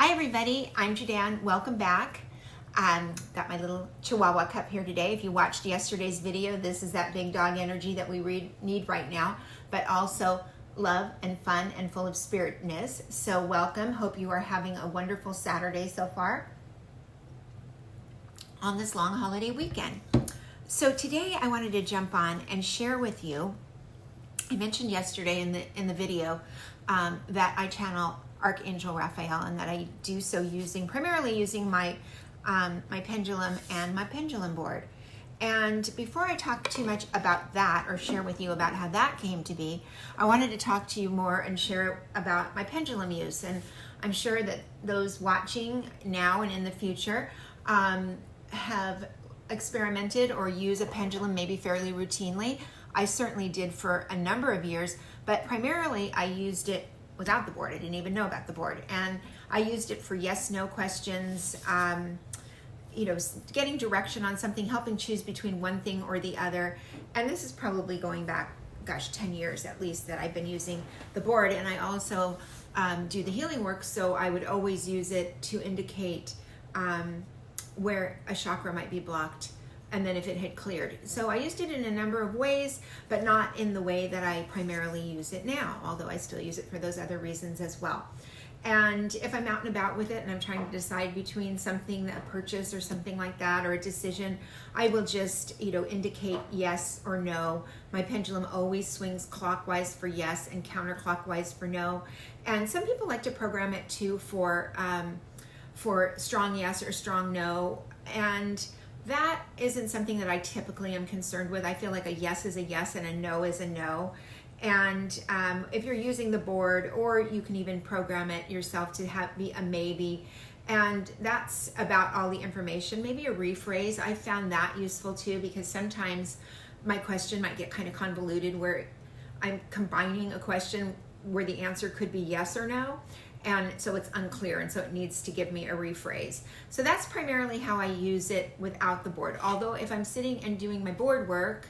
Hi everybody, I'm Jadan. Welcome back. Got my little Chihuahua cup here today. If you watched yesterday's video, this is that big dog energy that we need right now, but also love and fun and full of spiritness. So welcome. Hope you are having a wonderful Saturday so far on this long holiday weekend. So today I wanted to jump on and share with you, I mentioned yesterday in the video that I channel Archangel Raphael, and that I do so primarily using my my pendulum and my pendulum board. And before I talk too much about that or share with you about how that came to be, I wanted to talk to you more and share about my pendulum use. And I'm sure that those watching now and in the future have experimented or use a pendulum maybe fairly routinely. I certainly did for a number of years, but primarily I used it without the board. I didn't even know about the board. And I used it for yes/no questions, getting direction on something, helping choose between one thing or the other. And this is probably going back, 10 years at least that I've been using the board. And I also do the healing work, so I would always use it to indicate where a chakra might be blocked, and then if it had cleared. So I used it in a number of ways, but not in the way that I primarily use it now, although I still use it for those other reasons as well. And if I'm out and about with it and I'm trying to decide between something, a purchase or something like that, or a decision, I will just, indicate yes or no. My pendulum always swings clockwise for yes and counterclockwise for no. And some people like to program it too for strong yes or strong no. And that isn't something that I typically am concerned with. I feel like a yes is a yes and a no is a no. And if you're using the board, or you can even program it yourself to be a maybe, and that's about all the information. Maybe a rephrase, I found that useful too, because sometimes my question might get kind of convoluted where I'm combining a question where the answer could be yes or no. And so it's unclear, and so it needs to give me a rephrase. So that's primarily how I use it without the board. Although if I'm sitting and doing my board work,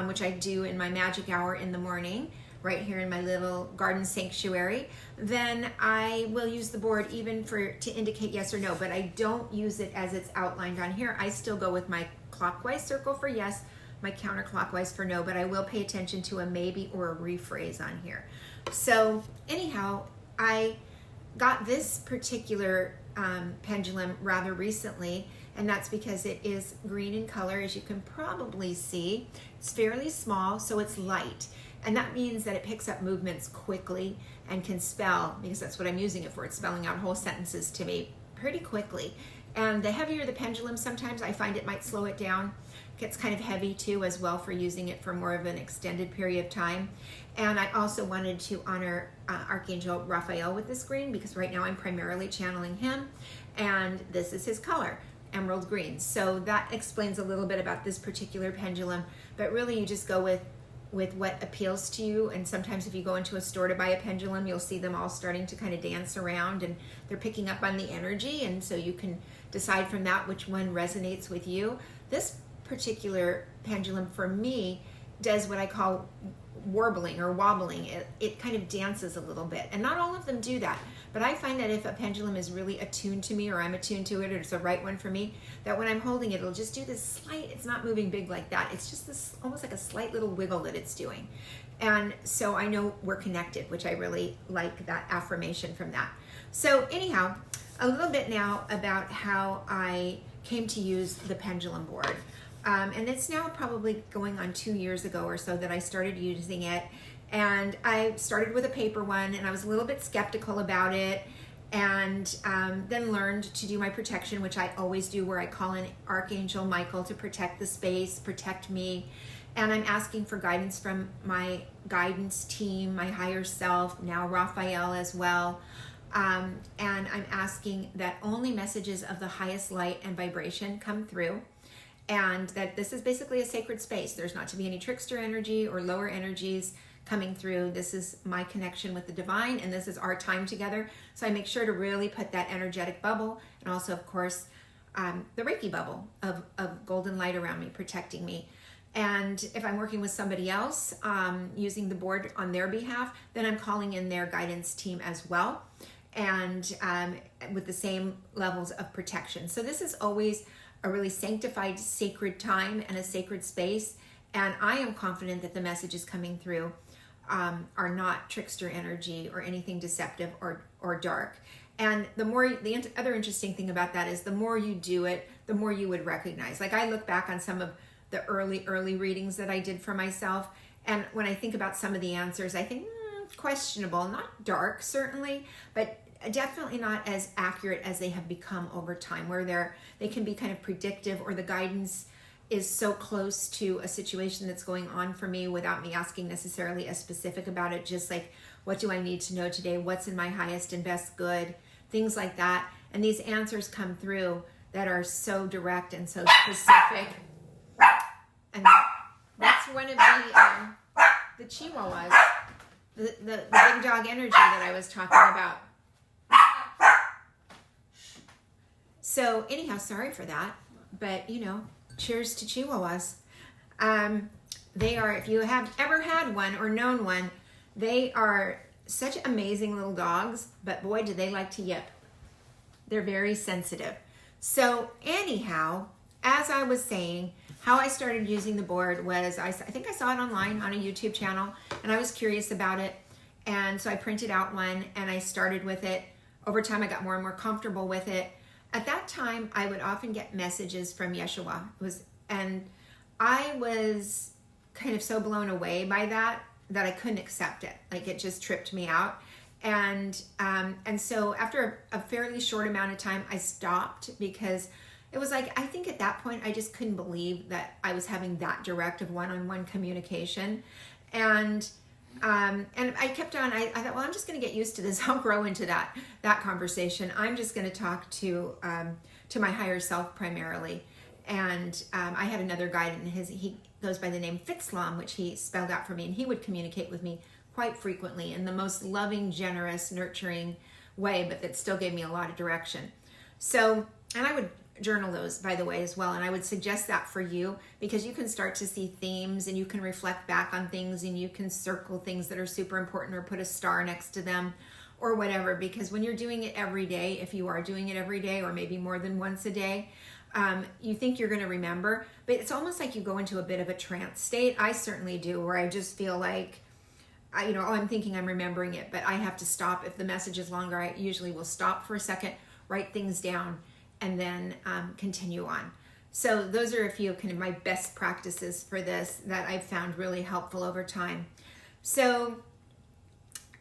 which I do in my magic hour in the morning, right here in my little garden sanctuary, then I will use the board even to indicate yes or no, but I don't use it as it's outlined on here. I still go with my clockwise circle for yes, my counterclockwise for no, but I will pay attention to a maybe or a rephrase on here. So anyhow, I got this particular pendulum rather recently, and that's because it is green in color, as you can probably see. It's fairly small, so it's light, and that means that it picks up movements quickly and can spell, because that's what I'm using it for. It's spelling out whole sentences to me pretty quickly. And the heavier the pendulum, sometimes I find it might slow it down. It gets kind of heavy too as well for using it for more of an extended period of time. And I also wanted to honor Archangel Raphael with this green, because right now I'm primarily channeling him, and this is his color, emerald green. So that explains a little bit about this particular pendulum, but really you just go with what appeals to you. And sometimes if you go into a store to buy a pendulum, you'll see them all starting to kind of dance around, and they're picking up on the energy, and so you can decide from that which one resonates with you. This particular pendulum for me does what I call warbling or wobbling. It kind of dances a little bit, and not all of them do that, but I find that if a pendulum is really attuned to me, or I'm attuned to it, or it's the right one for me, that when I'm holding it, it'll just do this slight, it's not moving big like that, it's just this almost like a slight little wiggle that it's doing. And so I know we're connected, which I really like that affirmation from that. So anyhow, a little bit now about how I came to use the pendulum board. And it's now probably going on 2 years ago or so that I started using it. And I started with a paper one, and I was a little bit skeptical about it, and then learned to do my protection, which I always do, where I call in Archangel Michael to protect the space, protect me. And I'm asking for guidance from my guidance team, my higher self, now Raphael as well. And I'm asking that only messages of the highest light and vibration come through, and that this is basically a sacred space. There's not to be any trickster energy or lower energies coming through. This is my connection with the divine, and this is our time together. So I make sure to really put that energetic bubble, and also, of course, the Reiki bubble of golden light around me, protecting me. And if I'm working with somebody else, using the board on their behalf, then I'm calling in their guidance team as well. and with the same levels of protection. So this is always a really sanctified, sacred time and a sacred space. And I am confident that the messages coming through are not trickster energy or anything deceptive or dark. And the other interesting thing about that is the more you do it, the more you would recognize. Like I look back on some of the early readings that I did for myself, and when I think about some of the answers, I think questionable, not dark certainly, but definitely not as accurate as they have become over time, where they can be kind of predictive, or the guidance is so close to a situation that's going on for me without me asking necessarily as specific about it, just like, what do I need to know today? What's in my highest and best good? Things like that. And these answers come through that are so direct and so specific. And that's one of the chihuahuas, the big dog energy that I was talking about. So anyhow, sorry for that, but cheers to chihuahuas. They are, if you have ever had one or known one, they are such amazing little dogs, but boy, do they like to yip. They're very sensitive. So anyhow, as I was saying, how I started using the board was, I think I saw it online on a YouTube channel, and I was curious about it. And so I printed out one and I started with it. Over time, I got more and more comfortable with it. At that time, I would often get messages from Yeshua. And I was kind of so blown away by that I couldn't accept it. Like, it just tripped me out. And so after a fairly short amount of time, I stopped, because it was like, I think at that point, I just couldn't believe that I was having that direct of one-on-one communication. And I kept on, I thought, well, I'm just going to get used to this. I'll grow into that conversation. I'm just going to talk to my higher self primarily. And I had another guide, and he goes by the name Fitzlam, which he spelled out for me, and he would communicate with me quite frequently in the most loving, generous, nurturing way, but that still gave me a lot of direction. So, and I would journal those, by the way, as well. And I would suggest that for you, because you can start to see themes, and you can reflect back on things, and you can circle things that are super important, or put a star next to them, or whatever. Because when you're doing it every day, if you are doing it every day, or maybe more than once a day, you think you're going to remember, but it's almost like you go into a bit of a trance state. I certainly do, where I just feel like, I'm thinking I'm remembering it, but I have to stop. If the message is longer, I usually will stop for a second, write things down, and then continue on. So those are a few kind of my best practices for this that I've found really helpful over time. So,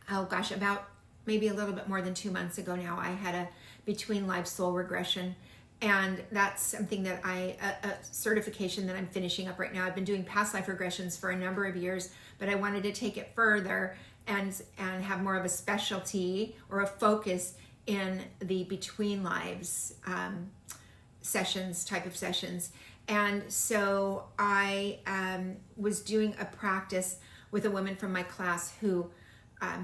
about maybe a little bit more than 2 months ago now, I had a between life soul regression. And that's something that a certification that I'm finishing up right now. I've been doing past life regressions for a number of years, but I wanted to take it further and have more of a specialty or a focus in the between lives type of sessions. And so I was doing a practice with a woman from my class who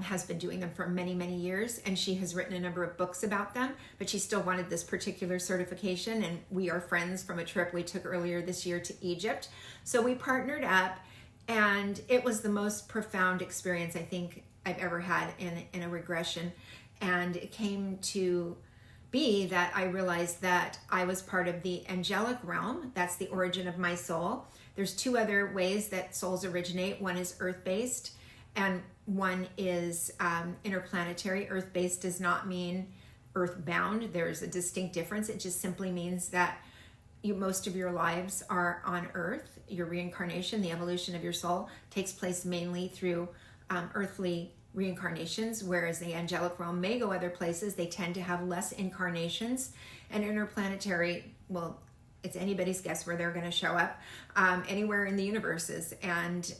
has been doing them for many, many years, and she has written a number of books about them, but she still wanted this particular certification, and we are friends from a trip we took earlier this year to Egypt. So we partnered up, and it was the most profound experience I think I've ever had in a regression. And it came to be that I realized that I was part of the angelic realm. That's the origin of my soul. There's two other ways that souls originate. One is earth-based, and one is interplanetary. Earth-based does not mean earthbound. There's a distinct difference. It just simply means that most of your lives are on Earth. Your reincarnation, the evolution of your soul, takes place mainly through earthly reincarnations, whereas the angelic realm may go other places. They tend to have less incarnations. And interplanetary, well, it's anybody's guess where they're going to show up, anywhere in the universes, and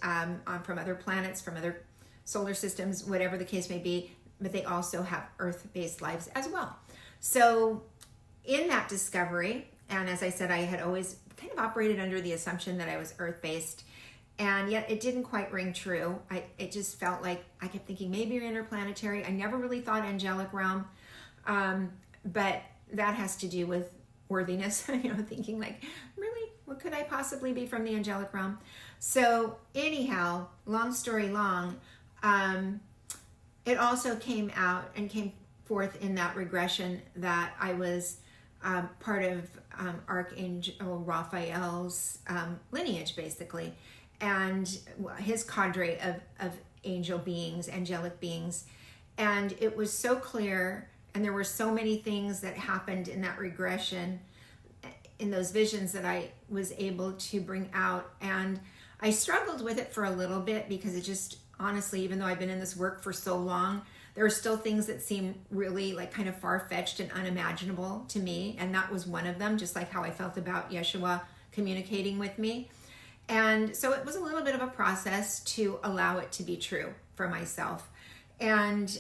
from other planets, from other solar systems, whatever the case may be, but they also have earth-based lives as well. So in that discovery, and as I said, I had always kind of operated under the assumption that I was earth-based, and yet it didn't quite ring true. It just felt like I kept thinking maybe you're interplanetary. I never really thought angelic realm, but that has to do with worthiness, thinking like, really, what could I possibly be from the angelic realm? So anyhow, long story long, it also came forth in that regression that I was part of Archangel Raphael's lineage, basically, and his cadre of angel beings, angelic beings. And it was so clear, and there were so many things that happened in that regression, in those visions, that I was able to bring out. And I struggled with it for a little bit because it just, honestly, even though I've been in this work for so long, there are still things that seem really like kind of far-fetched and unimaginable to me. And that was one of them, just like how I felt about Yeshua communicating with me. And so it was a little bit of a process to allow it to be true for myself. And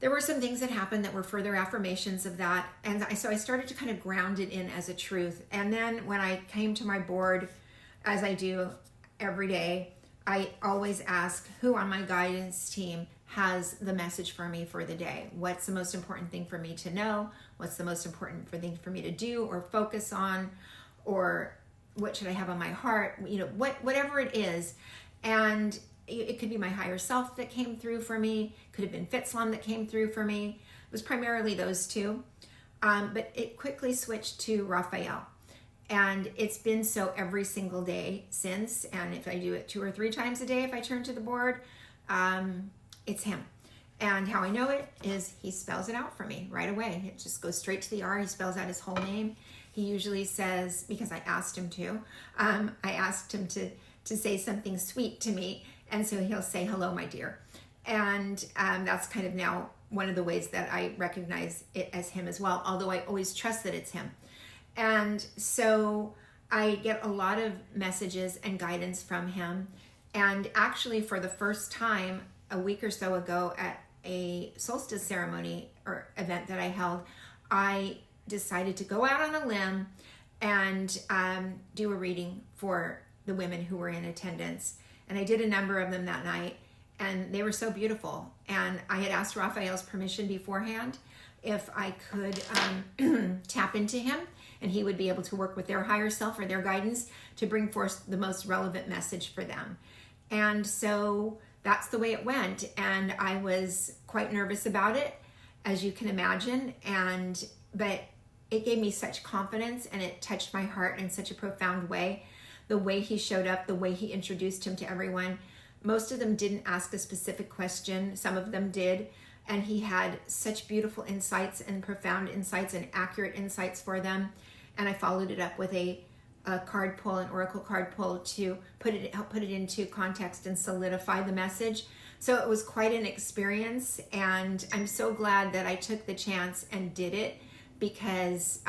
there were some things that happened that were further affirmations of that. And so I started to kind of ground it in as a truth. And then when I came to my board, as I do every day, I always ask who on my guidance team has the message for me for the day. What's the most important thing for me to know? What's the most important thing for me to do or focus on? Or what should I have on my heart? You know, whatever it is. And it could be my higher self that came through for me. Could have been Fitzlam that came through for me. It was primarily those two. But it quickly switched to Raphael. And it's been so every single day since. And if I do it 2 or 3 times a day, if I turn to the board, it's him. And how I know it is he spells it out for me right away. It just goes straight to the R. He spells out his whole name. He usually says, because I asked him to, to say something sweet to me. And so he'll say, hello, my dear. And that's kind of now one of the ways that I recognize it as him as well, although I always trust that it's him. And so I get a lot of messages and guidance from him. And actually, for the first time a week or so ago at a solstice ceremony or event that I held, I decided to go out on a limb and do a reading for the women who were in attendance. And I did a number of them that night, and they were so beautiful. And I had asked Raphael's permission beforehand if I could tap into him, and he would be able to work with their higher self or their guidance to bring forth the most relevant message for them. And so that's the way it went. And I was quite nervous about it, as you can imagine. But it gave me such confidence, and it touched my heart in such a profound way. The way he showed up, the way he introduced him to everyone. Most of them didn't ask a specific question. Some of them did. And he had such beautiful insights and profound insights and accurate insights for them. And I followed it up with a card pull, an oracle card pull, to help put it into context and solidify the message. So it was quite an experience. And I'm so glad that I took the chance and did it, because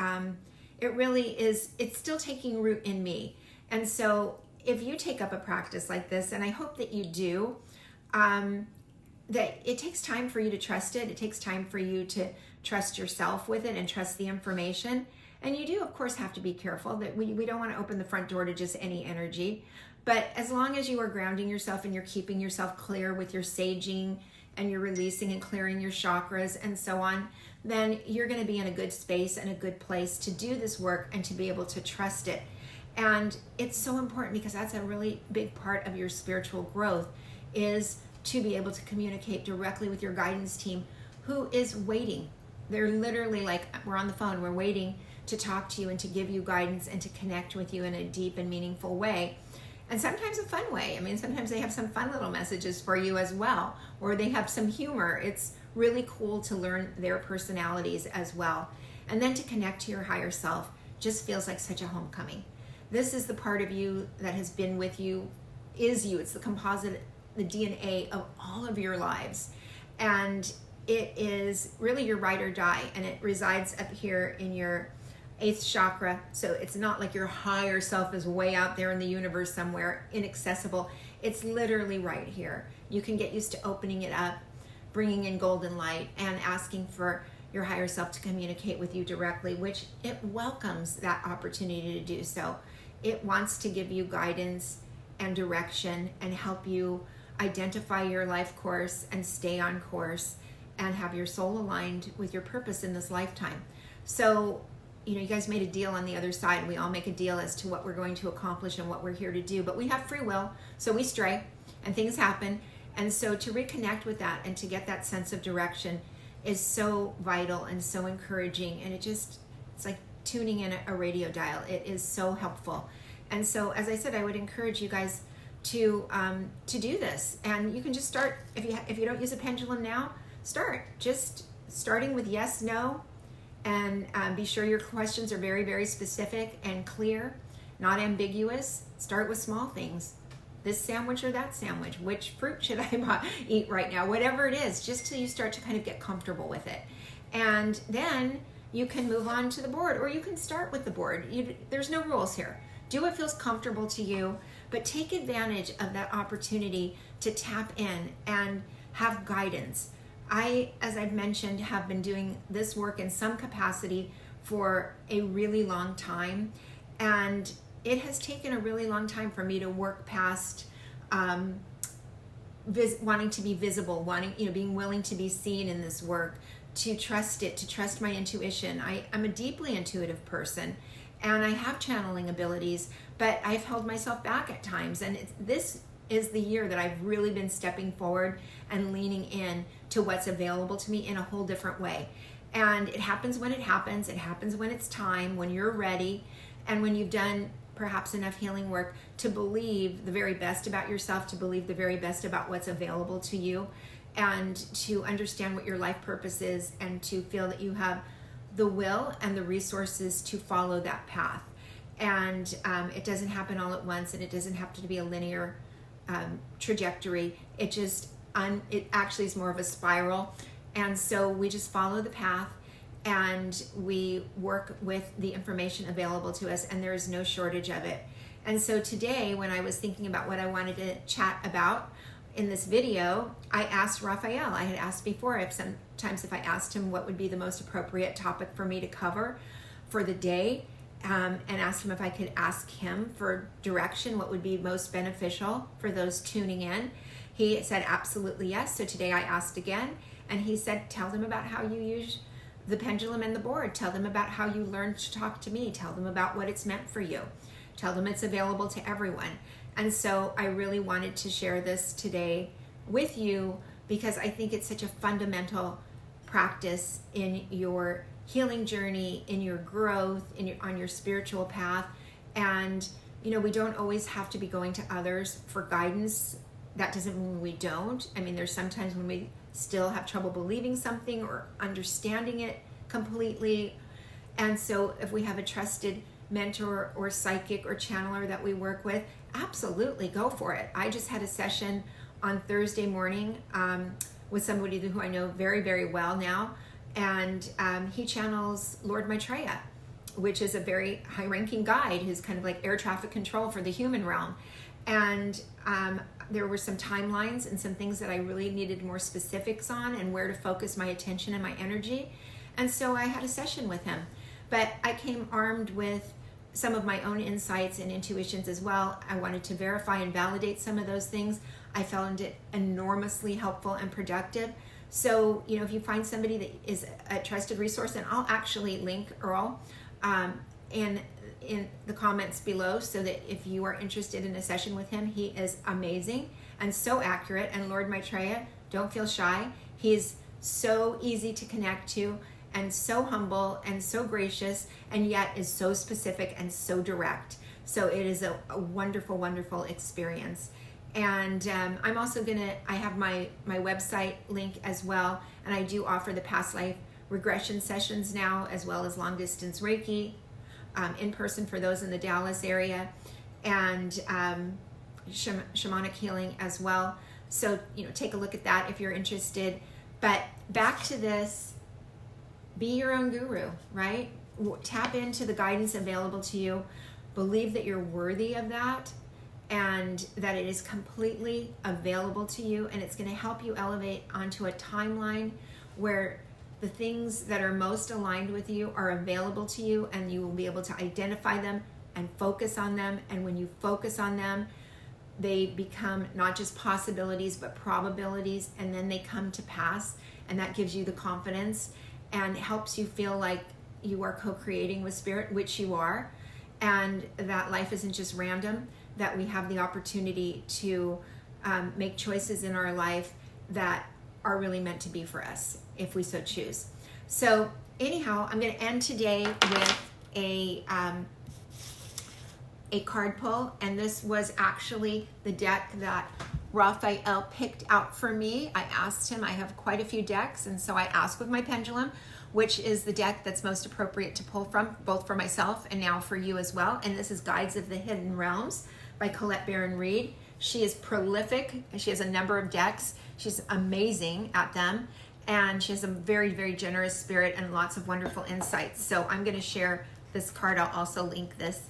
it really is, it's still taking root in me. And so if you take up a practice like this, and I hope that you do, that it takes time for you to trust it. It takes time for you to trust yourself with it and trust the information. And you do, of course, have to be careful that we don't want to open the front door to just any energy. But as long as you are grounding yourself and you're keeping yourself clear with your saging and you're releasing and clearing your chakras and so on, then you're going to be in a good space and a good place to do this work and to be able to trust it. And it's so important, because that's a really big part of your spiritual growth, is to be able to communicate directly with your guidance team, who is waiting. They're literally like, we're on the phone, we're waiting to talk to you and to give you guidance and to connect with you in a deep and meaningful way. And sometimes a fun way. I mean, sometimes they have some fun little messages for you as well, or they have some humor. It's really cool to learn their personalities as well. And then to connect to your higher self just feels like such a homecoming. This is the part of you that has been with you, is you. It's the composite, the DNA of all of your lives. And it is really your ride or die. And it resides up here in your 8th chakra. So it's not like your higher self is way out there in the universe somewhere, inaccessible. It's literally right here. You can get used to opening it up, bringing in golden light, and asking for your higher self to communicate with you directly, which it welcomes that opportunity to do so. It wants to give you guidance and direction and help you identify your life course and stay on course and have your soul aligned with your purpose in this lifetime. So, you guys made a deal on the other side. We all make a deal as to what we're going to accomplish and what we're here to do, but we have free will, so we stray and things happen. And so to reconnect with that and to get that sense of direction, is so vital and so encouraging, and it's like tuning in a radio dial. It is so helpful. And so, as I said, I would encourage you guys to do this. And you can just start, if you don't use a pendulum now, starting with yes, no, and be sure your questions are very, very specific and clear, not ambiguous. Start with small things. This sandwich or that sandwich? Which fruit should I eat right now? Whatever it is, just till you start to kind of get comfortable with it. And then you can move on to the board, or you can start with the board. There's no rules here. Do what feels comfortable to you, but take advantage of that opportunity to tap in and have guidance. As I've mentioned, have been doing this work in some capacity for a really long time, and it has taken a really long time for me to work past wanting to be visible, being willing to be seen in this work, to trust it, to trust my intuition. I'm a deeply intuitive person, and I have channeling abilities, but I've held myself back at times, and this is the year that I've really been stepping forward and leaning in to what's available to me in a whole different way. And it happens when it happens. It happens when it's time, when you're ready, and when you've done perhaps enough healing work to believe the very best about yourself, to believe the very best about what's available to you, and to understand what your life purpose is, and to feel that you have the will and the resources to follow that path. And it doesn't happen all at once, and it doesn't have to be a linear trajectory. It actually is more of a spiral. And so we just follow the path, and we work with the information available to us, and there is no shortage of it. And so today, when I was thinking about what I wanted to chat about in this video, I asked Raphael. I had asked before if I asked him what would be the most appropriate topic for me to cover for the day, and asked him if I could ask him for direction, what would be most beneficial for those tuning in. He said absolutely yes. So today I asked again, and he said, tell them about how you use the pendulum and the board. Tell them about how you learned to talk to me. Tell them about what it's meant for you. Tell them it's available to everyone. And so I really wanted to share this today with you, because I think it's such a fundamental practice in your healing journey, in your growth, on your spiritual path. And we don't always have to be going to others for guidance. That doesn't mean we don't. I mean, there's sometimes when we still have trouble believing something or understanding it completely. And so if we have a trusted mentor or psychic or channeler that we work with, absolutely go for it. I just had a session on Thursday morning with somebody who I know very, very well now. And he channels Lord Maitreya, which is a very high-ranking guide who's kind of like air traffic control for the human realm. And there were some timelines and some things that I really needed more specifics on, and where to focus my attention and my energy. And so I had a session with him. But I came armed with some of my own insights and intuitions as well. I wanted to verify and validate some of those things. I found it enormously helpful and productive. So, if you find somebody that is a trusted resource, and I'll actually link Earl in the comments below, so that if you are interested in a session with him, he is amazing and so accurate. And Lord Maitreya, don't feel shy. He's so easy to connect to, and so humble and so gracious, and yet is so specific and so direct. So it is a wonderful, wonderful experience. And I'm also I have my website link as well, and I do offer the past life regression sessions now, as well as long distance Reiki in person for those in the Dallas area, and shamanic healing as well. So take a look at that if you're interested. But back to this, be your own guru, right? Tap into the guidance available to you. Believe that you're worthy of that, and that it is completely available to you, and it's going to help you elevate onto a timeline where the things that are most aligned with you are available to you, and you will be able to identify them and focus on them. And when you focus on them, they become not just possibilities but probabilities, and then they come to pass, and that gives you the confidence and helps you feel like you are co-creating with spirit, which you are, and that life isn't just random, that we have the opportunity to make choices in our life that are really meant to be for us if we so choose. So anyhow, I'm going to end today with a card pull, and this was actually the deck that Raphael picked out for me. I asked him, I have quite a few decks, and so I asked with my pendulum, which is the deck that's most appropriate to pull from, both for myself and now for you as well. And this is Guides of the Hidden Realms by Colette Baron Reed. She is prolific. She has a number of decks. She's amazing at them. And she has a very, very generous spirit and lots of wonderful insights. So I'm going to share this card. I'll also link this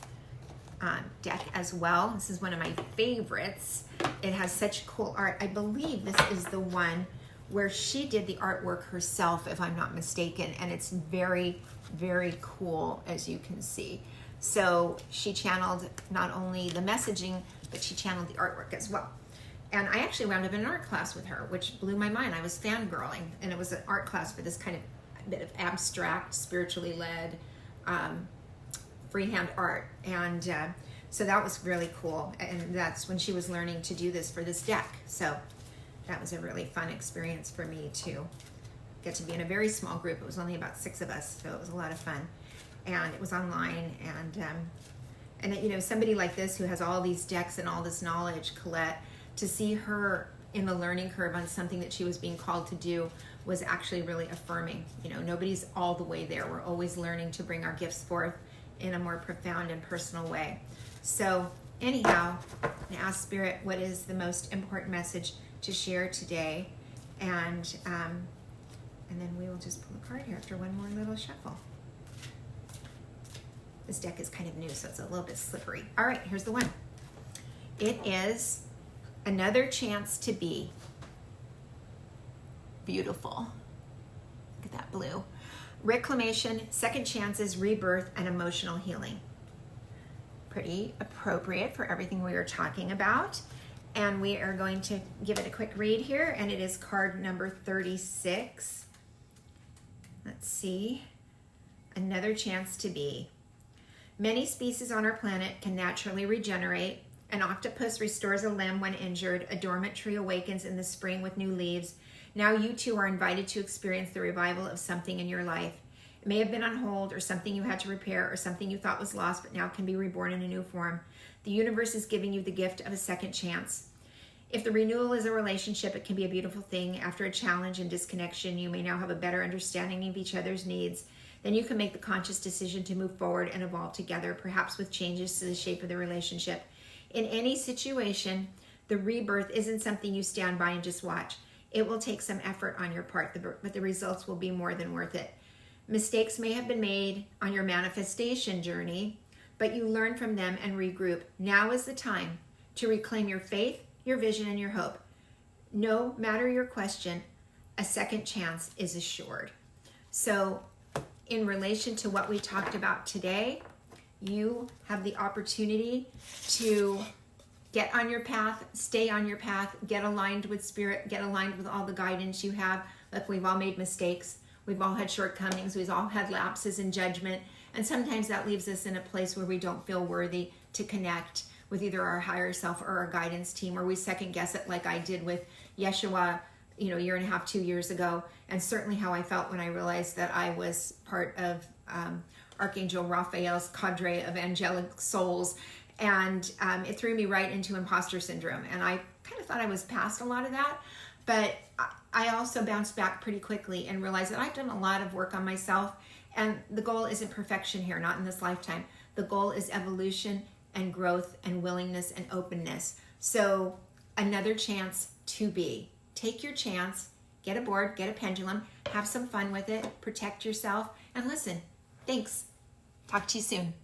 deck as well. This is one of my favorites. It has such cool art. I believe this is the one where she did the artwork herself, if I'm not mistaken. And it's very, very cool, as you can see. So she channeled not only the messaging, but she channeled the artwork as well. And I actually wound up in an art class with her, which blew my mind. I was fangirling, and it was an art class for this kind of bit of abstract, spiritually led, freehand art. And so that was really cool. And that's when she was learning to do this for this deck. So that was a really fun experience for me to get to be in a very small group. It was only about 6 of us, so it was a lot of fun. And it was online, and you know, somebody like this who has all these decks and all this knowledge, Colette, to see her in the learning curve on something that she was being called to do was actually really affirming. You know, nobody's all the way there. We're always learning to bring our gifts forth in a more profound and personal way. So anyhow, I ask Spirit, what is the most important message to share today? And then we will just pull a card here after one more little shuffle. This deck is kind of new, so it's a little bit slippery. All right, here's the one. It is another chance to be beautiful. Look at that blue. Reclamation, second chances, rebirth, and emotional healing. Pretty appropriate for everything we are talking about. And we are going to give it a quick read here, and it is card number 36. Let's see. Another chance to be. Many species on our planet can naturally regenerate. An octopus restores a limb when injured. A dormant tree awakens in the spring with new leaves. Now you too are invited to experience the revival of something in your life. It may have been on hold, or something you had to repair, or something you thought was lost but now can be reborn in a new form. The universe is giving you the gift of a second chance. If the renewal is a relationship, it can be a beautiful thing. After a challenge and disconnection, you may now have a better understanding of each other's needs. Then you can make the conscious decision to move forward and evolve together, perhaps with changes to the shape of the relationship. In any situation, the rebirth isn't something you stand by and just watch. It will take some effort on your part, but the results will be more than worth it. Mistakes may have been made on your manifestation journey, but you learn from them and regroup. Now is the time to reclaim your faith, your vision, and your hope. No matter your question, a second chance is assured. So, in relation to what we talked about today, you have the opportunity to get on your path, stay on your path, get aligned with Spirit, get aligned with all the guidance you have. Look, we've all made mistakes. We've all had shortcomings. We've all had lapses in judgment. And sometimes that leaves us in a place where we don't feel worthy to connect with either our higher self or our guidance team, or we second guess it like I did with Yeshua, you know, a year and a half, 2 years ago. And certainly how I felt when I realized that I was part of Archangel Raphael's cadre of angelic souls. And it threw me right into imposter syndrome. And I kind of thought I was past a lot of that. But I also bounced back pretty quickly and realized that I've done a lot of work on myself. And the goal isn't perfection here, not in this lifetime. The goal is evolution and growth and willingness and openness. So another chance to be. Take your chance, get a board, get a pendulum, have some fun with it, protect yourself, and listen. Thanks. Talk to you soon.